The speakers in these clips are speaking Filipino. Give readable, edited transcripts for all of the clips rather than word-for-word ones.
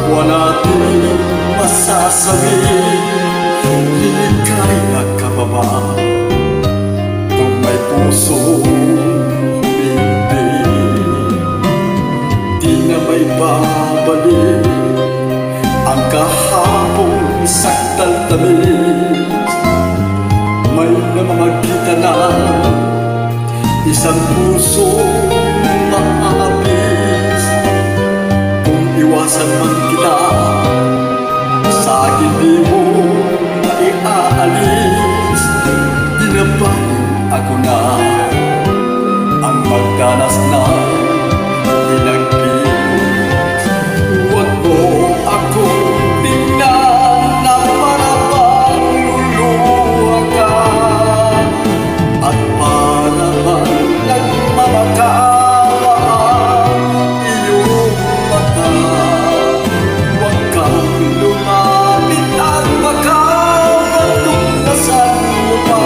kapwa natin masasabi, ligaya ka ba ba? Kung may puso hindi, di na may babalik ang kahapong sakdal-tamis. May namamagkita na isang puso maaalis. Kung iwasan man kita, sa akin di mo maiaalis. Dinabaling ako na ang magdanas ng hinagpis. Huwag mo ako tingnan na para bang luluha ka, at para bang nagmamakawa ang iyong mata. Huwag kang lumapit at baka matuklasan mo pa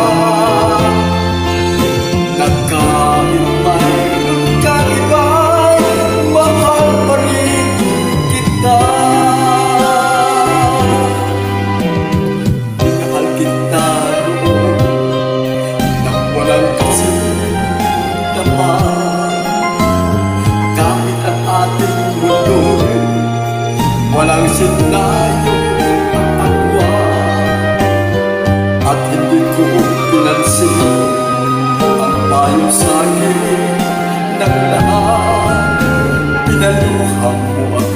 na kahit mayroon kang iba'y mahal pa rin kita. Minahal kita noon nang walang kasintaman, kahit ang ating mundo'y walang sinayong agwa. At hindi ko pinansin ang payo sa'kin ng lahat. Pinaluhan mo ako